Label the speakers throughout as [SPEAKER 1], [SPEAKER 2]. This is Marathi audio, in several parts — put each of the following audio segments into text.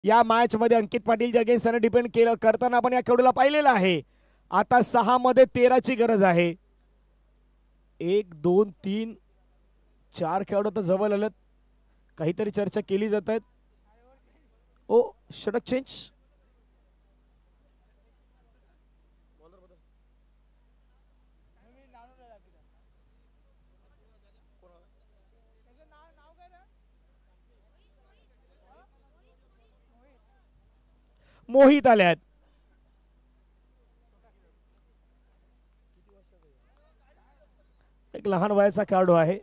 [SPEAKER 1] या मॅच मध्ये अंकित पाटील अगेन्स्ट त्याने डिपेंड केलं करताना आपण या खेळाडूला पाहिलेलं आहे। आता 6 मध्ये 13 ची गरज आहे। 1 2 3 4 खेळाडू तर जवळ आलेत, काहीतरी चर्चा केली जात आहेत। ओ षटक चेंज, मोहित आल्यात। एक लहान वयाचा खेळाडू आहे।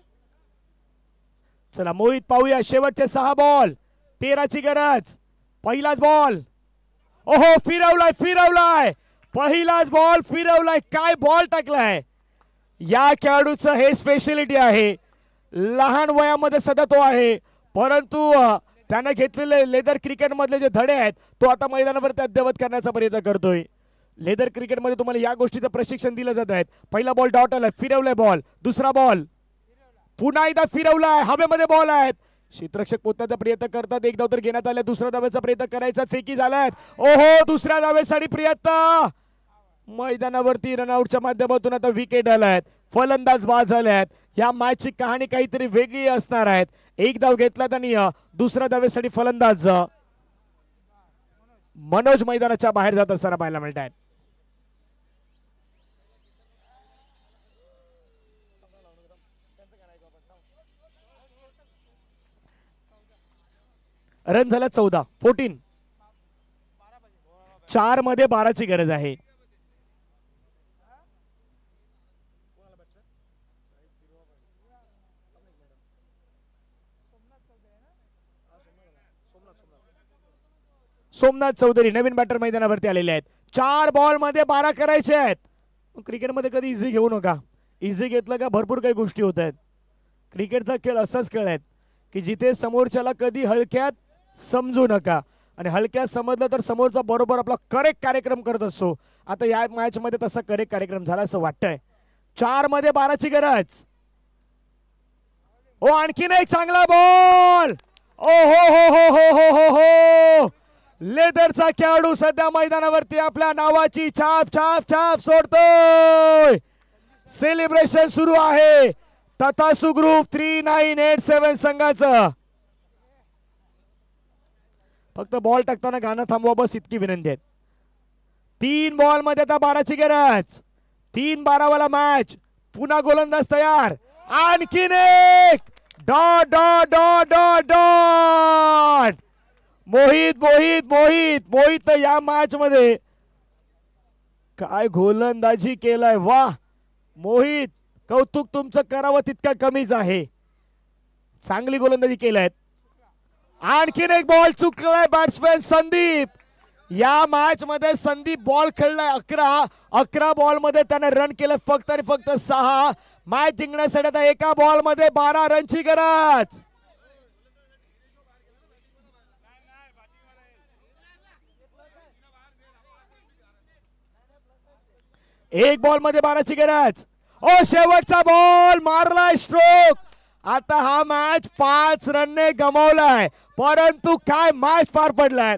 [SPEAKER 1] चला मोहित पाहूया, शेवटचे 6 बॉल, 13 ची गरज। पहिलाच बॉल, ओहो फिरवलाय फिरवलाय, पहिलाच बॉल फिरवलाय, काय बॉल टाकलाय। या खेळाडूचं हे स्पेशलिटी आहे, लहान वयामध्ये सध्या तो आहे, परंतु त्याने घेतलेले लेदर क्रिकेट मधले जे धडे आहेत तो आता मैदानावर अद्ययावत करण्याचा प्रयत्न करतोय। लेदर क्रिकेट मध्ये तुम्हाला या गोष्टीचं प्रशिक्षण दिलं जात आहे। पहिला बॉल डॉट आलाय, फिरवलाय बॉल, दुसरा बॉल पुन्हा एकदा फिरवलाय, हवेमध्ये बॉल आहेत, क्षेत्ररक्षक पोहोचण्याचा प्रयत्न करतात। एक धाव तर घेण्यात आला, दुसऱ्या धावेचा प्रयत्न करायचा, फेकी झालाय, ओहो दुसऱ्या धावेसाठी प्रयत्न, मैदानावरती रनआउटच्या माध्यमातून आता विकेट आलाय, फलंदाज बाद झाल्यात। या मॅचची कहाणी काहीतरी वेगळी असणार आहे। एक धाव घेतला आणि दुसऱ्या धावेसाठी फलंदाज मनोज मैदानाच्या बाहेर जात असताना पाहायला मिळत आहेत। रन झाला 14, 14, 4 मध्ये 12 ची गरज आहे। सोमनाथ चौधरी नवीन बॅटर मैदानावरती आलेले आहेत। 4 बॉल मध्ये 12 करायचे आहेत। क्रिकेटमध्ये कधी इझी घेऊ नका, इझी घेतलं का भरपूर काही गोष्टी होत आहेत। क्रिकेटचा खेळ असाच खेळ आहे की जिथे समोरच्याला कधी हलक्यात समजू नका, आणि हलक्यात समजलं तर समोरचा बरोबर आपला करेक्ट कार्यक्रम करत असतो। आता या मॅच मध्ये तसा करेक्ट कार्यक्रम झाला असं वाटतंय। 4 मध्ये 12 ची गरज, ओ आणखीन एक चांगला बॉल, ओ हो हो हो हो हो हो हो, लेदरचा खेळाडू सध्या मैदानावरती आपल्या नावाची छाप छाप छाप सोडतोय। सेलिब्रेशन सुरू आहे तथासु ग्रुप 3987 संघाचं। फक्त बॉल टाकताना गाणं थांबवा बस, इतकी विनंती आहे। 3 बॉल मध्ये आता 12 ची गरज, 3-12 वाला मॅच, पुन्हा गोलंदाज तयार, आणखीन एक, dot dot dot dot dot, Mohit Mohit Mohit Mohit तर या मॅच मध्ये काय गोलंदाजी केलाय, वाह मोहित, कौतुक तुमचं करावं तितका कमीच आहे, चांगली गोलंदाजी केलाय। आणखीन एक बॉल चुकलाय बॅट्समॅन संदीप। या मॅच मध्ये संदीप बॉल खेळलाय 11 बॉल मध्ये त्याने रन केलं फक्त आणि फक्त 6। मॅच जिंकण्यासाठी आता एका बॉल मध्ये 12 रनची गरज। एक बॉल मध्ये 12 ची गरज, ओ शेवटचा बॉल मारलाय स्ट्रोक। आता हा मॅच 5 रनने गमावलाय, परंतु काय मॅच पार पडलाय।